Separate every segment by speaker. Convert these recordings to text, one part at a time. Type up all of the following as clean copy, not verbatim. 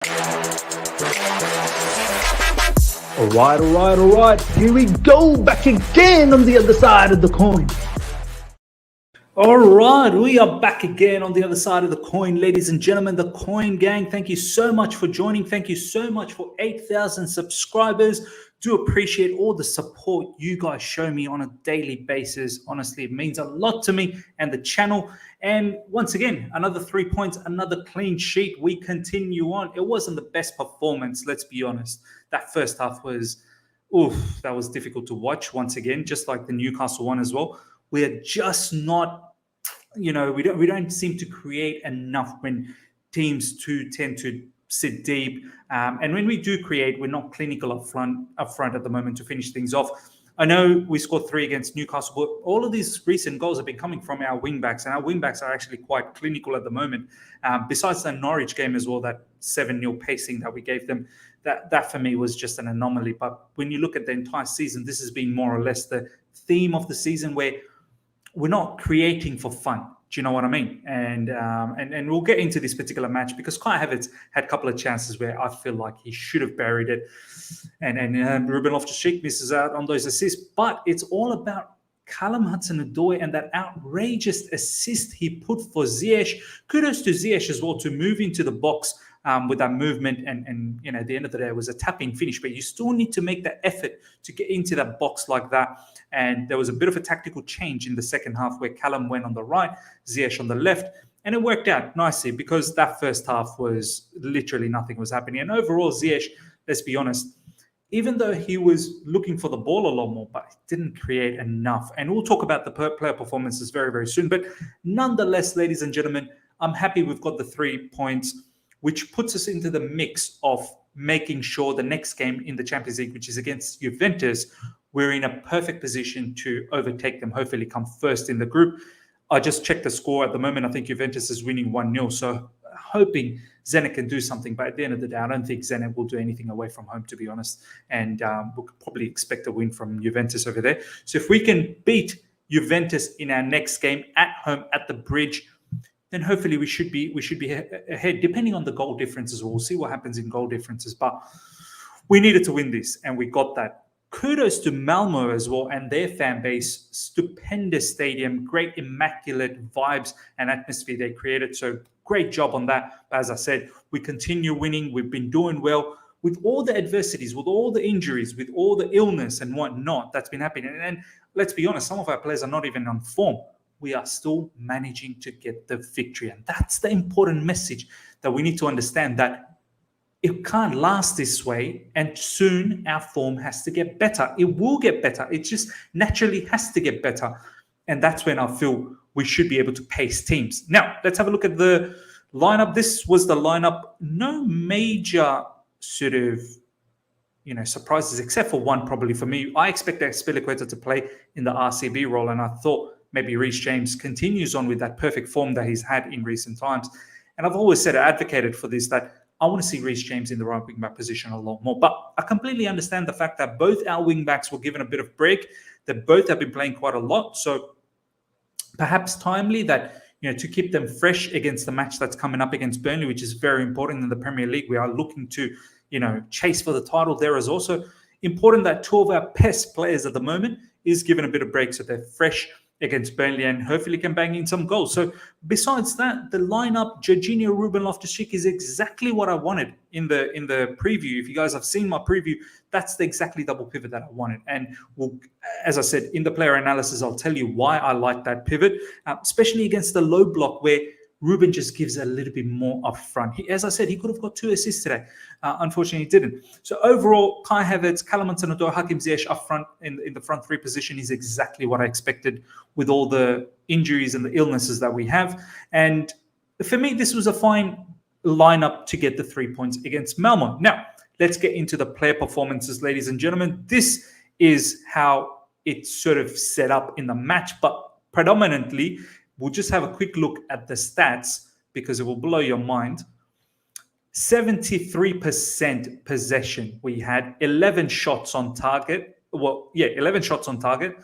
Speaker 1: All right. Here we go, back again on the other side of the coin. All right, we are back again on the other side of the coin, ladies and gentlemen, the Coin Gang. Thank you so much for joining. Thank you so much for 8,000 subscribers. Do appreciate all the support you guys show me on a daily basis. Honestly, it means a lot to me and the channel. And once again, another 3 points, another clean sheet. We continue on. It wasn't the best performance, let's be honest. That first half was, that was difficult to watch once again, just like the Newcastle one as well. We're just not, we don't seem to create enough when teams tend to sit deep. And when we do create, we're not clinical up front at the moment to finish things off. I know we scored 3 against Newcastle, but all of these recent goals have been coming from our wingbacks, and our wingbacks are actually quite clinical at the moment. Besides the Norwich game as well, that 7-0 pacing that we gave them, that for me was just an anomaly. But when you look at the entire season, this has been more or less the theme of the season, where we're not creating for fun. Do you know what I mean? And we'll get into this particular match because Kai Havertz had a couple of chances where I feel like he should have buried it. And Ruben Loftus-Cheek misses out on those assists. But it's all about Callum Hudson-Odoi and that outrageous assist he put for Ziyech. Kudos to Ziyech as well to move into the box with that movement. And at the end of the day, it was a tapping finish. But you still need to make the effort to get into that box like that. And there was a bit of a tactical change in the second half where Callum went on the right, Ziyech on the left. And it worked out nicely because that first half was literally nothing was happening. And overall, Ziyech, let's be honest, even though he was looking for the ball a lot more, but he didn't create enough. And we'll talk about the player performances very, very soon. But nonetheless, ladies and gentlemen, I'm happy we've got the 3 points, which puts us into the mix of making sure the next game in the Champions League, which is against Juventus, we're in a perfect position to overtake them, hopefully come first in the group. I just checked the score at the moment. I think Juventus is winning 1-0. So hoping Zenit can do something. But at the end of the day, I don't think Zenit will do anything away from home, to be honest. And we'll probably expect a win from Juventus over there. So if we can beat Juventus in our next game at home at the Bridge, then hopefully we should be ahead, depending on the goal differences. We'll see what happens in goal differences. But we needed to win this, and we got that. Kudos to Malmo as well and their fan base. Stupendous stadium, great immaculate vibes and atmosphere they created. So great job on that. But as I said, we continue winning. We've been doing well with all the adversities, with all the injuries, with all the illness and whatnot that's been happening. And let's be honest, some of our players are not even on form. We are still managing to get the victory. And that's the important message that we need to understand, that it can't last this way, and soon our form has to get better. It will get better. It just naturally has to get better. And that's when I feel we should be able to pace teams. Now, let's have a look at the lineup. This was the lineup. No major sort of, surprises, except for one probably for me. I expected Azpilicueta to play in the RCB role, and I thought maybe Reece James continues on with that perfect form that he's had in recent times. And I've always said, I advocated for this, that I want to see Reece James in the right wing-back position a lot more. But I completely understand the fact that both our wing-backs were given a bit of break. They both have been playing quite a lot. So perhaps timely that, to keep them fresh against the match that's coming up against Burnley, which is very important in the Premier League. We are looking to, chase for the title. There is also important that 2 of our best players at the moment is given a bit of break so they're fresh against Burnley and hopefully can bang in some goals. So besides that, the lineup, Jorginho, Ruben Loftus-Cheek, is exactly what I wanted in the preview. If you guys have seen my preview, that's the exactly double pivot that I wanted. And as I said, in the player analysis, I'll tell you why I like that pivot, especially against the low block where Ruben just gives a little bit more up front. As I said, he could have got 2 assists today. Unfortunately, he didn't. So overall, Kai Havertz, Callum Hudson-Odoi, Hakim Ziyech up front in the front 3 position is exactly what I expected with all the injuries and the illnesses that we have. And for me, this was a fine lineup to get the 3 points against Malmo. Now, let's get into the player performances, ladies and gentlemen. This is how it's sort of set up in the match, but predominantly, we'll just have a quick look at the stats because it will blow your mind. 73% possession. We had 11 shots on target. 11 shots on target.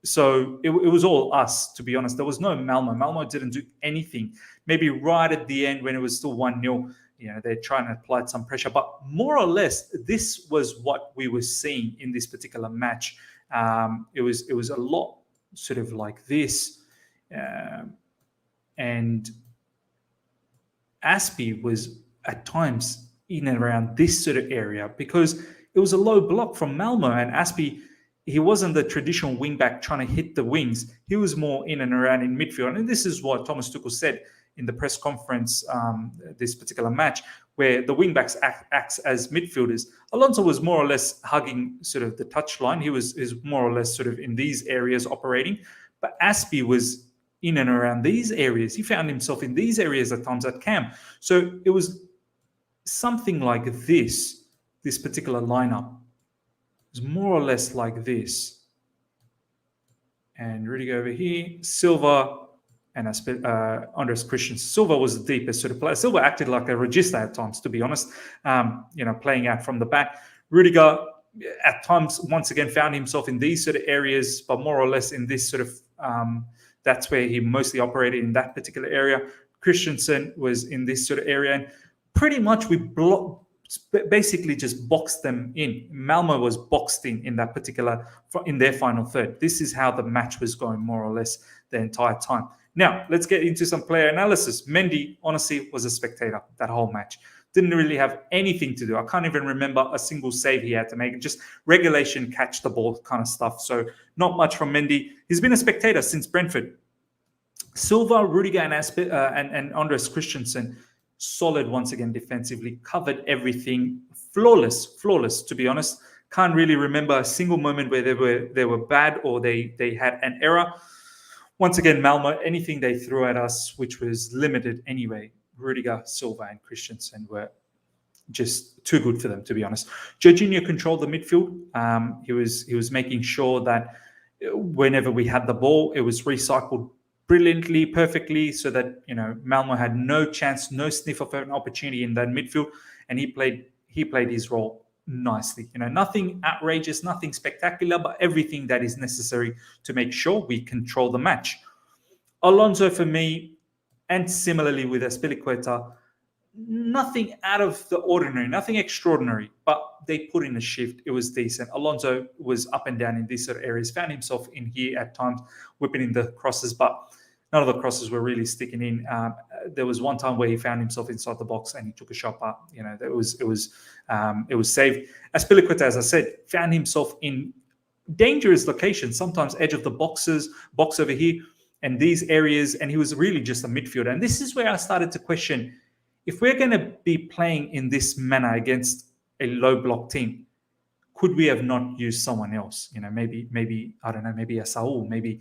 Speaker 1: So it was all us, to be honest. There was no Malmo. Malmo didn't do anything. Maybe right at the end when it was still 1-0, they're trying to apply some pressure, but more or less, this was what we were seeing in this particular match. It was a lot sort of like this, and Aspie was at times in and around this sort of area because it was a low block from Malmo, and Aspie, he wasn't the traditional wingback trying to hit the wings. He was more in and around in midfield, and this is what Thomas Tuchel said in the press conference this particular match, where the wingbacks acts as midfielders. Alonso was more or less hugging sort of the touchline. He was more or less sort of in these areas operating, but Aspie was in and around these areas. He found himself in these areas at times at camp. So it was something like this particular lineup. It was more or less like this. And Rudiger over here, Silva, and Andres Christensen. Silva was the deepest sort of player. Silva acted like a regista at times, to be honest, playing out from the back. Rudiger, at times, once again, found himself in these sort of areas, but more or less in this sort of, that's where he mostly operated, in that particular area. Christensen was in this sort of area. And pretty much we basically just boxed them in. Malmo was boxed in that particular, in their final third. This is how the match was going more or less the entire time. Now, let's get into some player analysis. Mendy, honestly, was a spectator that whole match. Didn't really have anything to do. I can't even remember a single save he had to make. Just regulation, catch the ball kind of stuff. So not much from Mendy. He's been a spectator since Brentford. Silva, Rudiger, and Andres Christensen, solid once again defensively, covered everything, flawless to be honest. Can't really remember a single moment where they were bad or they had an error. Once again, Malmo, anything they threw at us, which was limited anyway, Rudiger, Silva, and Christensen were just too good for them, to be honest. Jorginho controlled the midfield. He was making sure that whenever we had the ball, it was recycled brilliantly, perfectly, so that Malmo had no chance, no sniff of an opportunity in that midfield, and he played his role nicely. Nothing outrageous, nothing spectacular, but everything that is necessary to make sure we control the match. Alonso for me, and similarly with Azpilicueta, nothing out of the ordinary, nothing extraordinary, but they put in a shift. It was decent. Alonso was up and down in these sort of areas, found himself in here at times, whipping in the crosses, but none of the crosses were really sticking in. There was one time where he found himself inside the box and he took a shot, but it was saved. Azpilicueta, as I said, found himself in dangerous locations, sometimes edge of the box over here, and these areas, and he was really just a midfielder. And this is where I started to question, if we're going to be playing in this manner against a low block team, could we have not used someone else? Maybe I don't know, maybe a Saul, maybe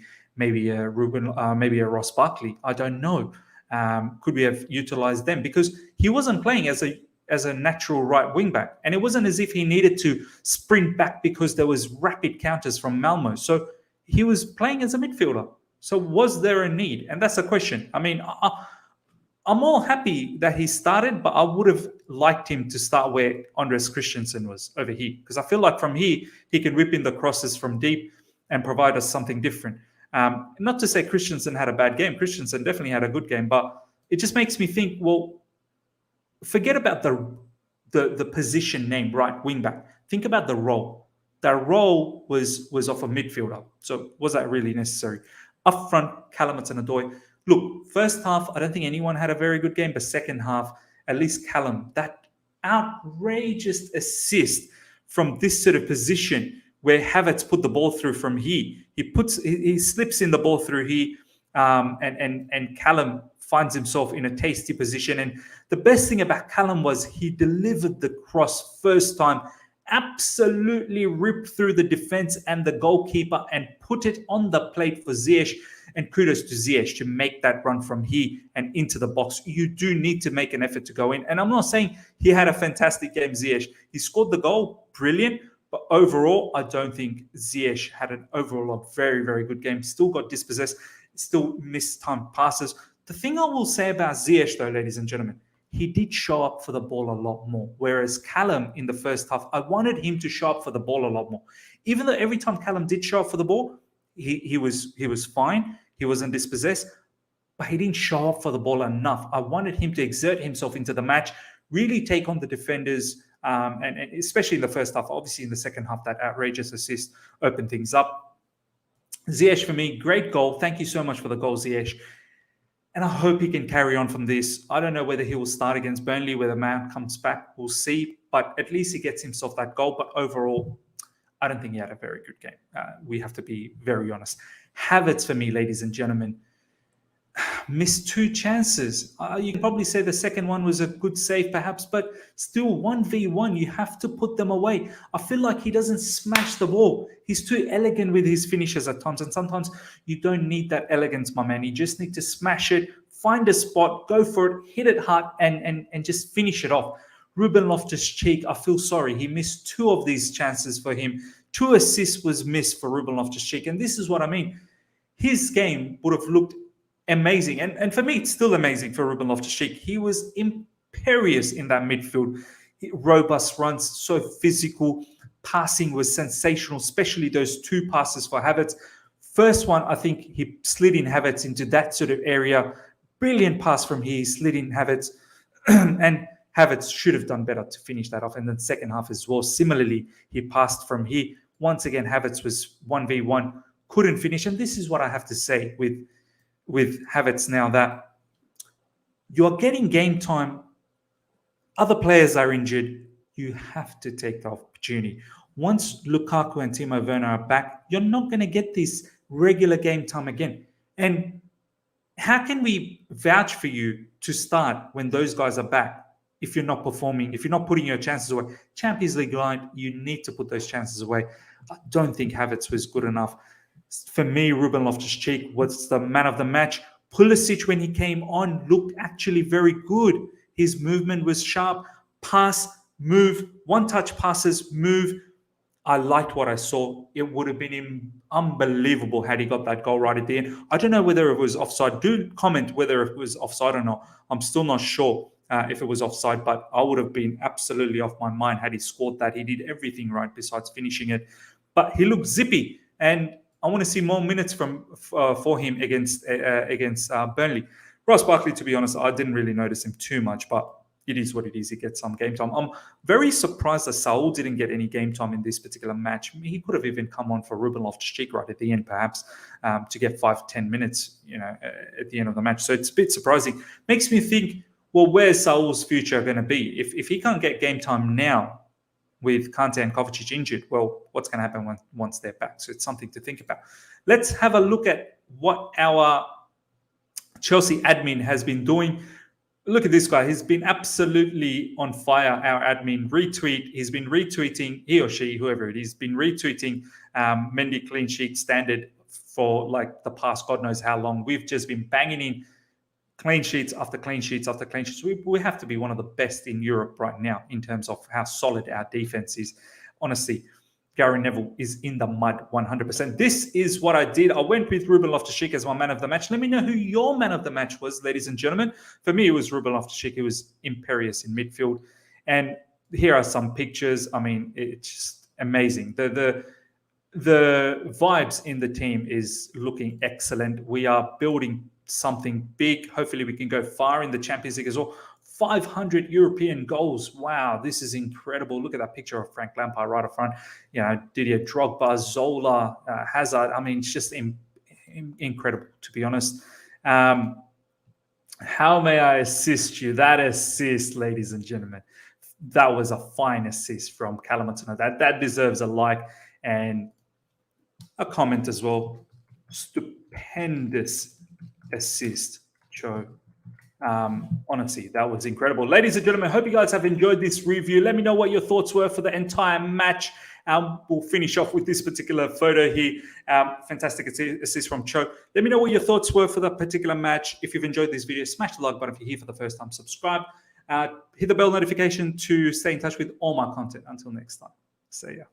Speaker 1: a Ruben, maybe a Ross Barkley. I don't know. Could we have utilized them? Because he wasn't playing as a natural right wing back, and it wasn't as if he needed to sprint back because there was rapid counters from Malmo. So he was playing as a midfielder. So was there a need? And that's a question. I mean, I'm all happy that he started, but I would have liked him to start where Andres Christensen was over here, because I feel like from here, he can whip in the crosses from deep and provide us something different. Not to say Christensen had a bad game. Christensen definitely had a good game, but it just makes me think, well, forget about the position name, right, wing back. Think about the role. That role was of a midfielder. So was that really necessary? Up front, Callum Hudson-Odoi. Look, first half, I don't think anyone had a very good game, but second half, at least Callum, that outrageous assist from this sort of position where Havertz put the ball through from here. He slips in the ball through here, and Callum finds himself in a tasty position. And the best thing about Callum was he delivered the cross first time, absolutely ripped through the defense and the goalkeeper and put it on the plate for Ziyech. And kudos to Ziyech to make that run from here and into the box. You do need to make an effort to go in. And I'm not saying he had a fantastic game, Ziyech. He scored the goal, brilliant. But overall, I don't think Ziyech had an overall a very, very good game. Still got dispossessed, still missed time passes. The thing I will say about Ziyech, though, ladies and gentlemen, he did show up for the ball a lot more. Whereas Callum in the first half, I wanted him to show up for the ball a lot more. Even though every time Callum did show up for the ball, he was fine. He wasn't dispossessed, but he didn't show up for the ball enough. I wanted him to exert himself into the match, really take on the defenders, and especially in the first half. Obviously, in the second half, that outrageous assist opened things up. Ziyech, for me, great goal. Thank you so much for the goal, Ziyech. And I hope he can carry on from this. I don't know whether he will start against Burnley, whether Mount comes back. We'll see. But at least he gets himself that goal. But overall, I don't think he had a very good game. We have to be very honest. Havertz, for me, ladies and gentlemen, missed 2 chances. You can probably say the second one was a good save, perhaps, but still 1v1, you have to put them away. I feel like he doesn't smash the ball. He's too elegant with his finishes at times, and sometimes you don't need that elegance, my man. You just need to smash it, find a spot, go for it, hit it hard, and just finish it off. Ruben Loftus-Cheek, I feel sorry. He missed 2 of these chances for him. 2 assists was missed for Ruben Loftus-Cheek, and this is what I mean. His game would have looked amazing. And for me, it's still amazing for Ruben Loftus-Cheek. He was imperious in that midfield. Robust runs, so physical. Passing was sensational, especially those 2 passes for Havertz. First one, I think he slid in Havertz into that sort of area. Brilliant pass from here. He slid in Havertz. And Havertz should have done better to finish that off. And then second half as well. Similarly, he passed from here. Once again, Havertz was 1v1. Couldn't finish. And this is what I have to say with Havertz now, that you're getting game time, other players are injured, you have to take the opportunity. Once Lukaku and Timo Werner are back, you're not going to get this regular game time again. And how can we vouch for you to start when those guys are back if you're not performing, if you're not putting your chances away? Champions League line, you need to put those chances away. I don't think Havertz was good enough. For me, Ruben Loftus-Cheek was the man of the match. Pulisic, when he came on, looked actually very good. His movement was sharp. Pass, move, one-touch passes, move. I liked what I saw. It would have been unbelievable had he got that goal right at the end. I don't know whether it was offside. Do comment whether it was offside or not. I'm still not sure if it was offside, but I would have been absolutely off my mind had he scored that. He did everything right besides finishing it. But he looked zippy, and I want to see more minutes for him against Burnley. Ross Barkley, to be honest, I didn't really notice him too much, but it is what it is. He gets some game time. I'm very surprised that Saul didn't get any game time in this particular match. He could have even come on for Ruben Loftus-Cheek right at the end, perhaps, to get 5-10 minutes, at the end of the match. So it's a bit surprising. Makes me think, well, where's Saul's future going to be? If he can't get game time now, with Kante and Kovacic injured, well, what's going to happen once they're back? So it's something to think about. Let's have a look at what our Chelsea admin has been doing. Look at this guy. He's been absolutely on fire, our admin. He's been retweeting, he or she, whoever it is, been retweeting Mendy clean sheet standard for like the past God knows how long. We've just been banging in clean sheets after clean sheets after clean sheets. We have to be one of the best in Europe right now in terms of how solid our defense is. Honestly, Gary Neville is in the mud 100%. This is what I did. I went with Ruben Loftus-Cheek as my man of the match. Let me know who your man of the match was, ladies and gentlemen. For me, it was Ruben Loftus-Cheek. He was imperious in midfield. And here are some pictures. I mean, it's just amazing. The vibes in the team is looking excellent. We are building something big. Hopefully we can go far in the Champions League as well. 500 European goals. Wow, this is incredible. Look at that picture of Frank Lampard right up front. Didier Drogba, Zola, Hazard. I mean, it's just incredible, to be honest. How may I assist you? That assist, ladies and gentlemen, that was a fine assist from Callum Hudson-Odoi. That deserves a like and a comment as well. Stupendous assist, Joe. Honestly, that was incredible. Ladies and gentlemen, I hope you guys have enjoyed this review. Let me know what your thoughts were for the entire match. We'll finish off with this particular photo here. Fantastic assist from Cho. Let me know what your thoughts were for that particular match. If you've enjoyed this video, smash the like button. If you're here for the first time, subscribe. Hit the bell notification to stay in touch with all my content. Until next time, see ya.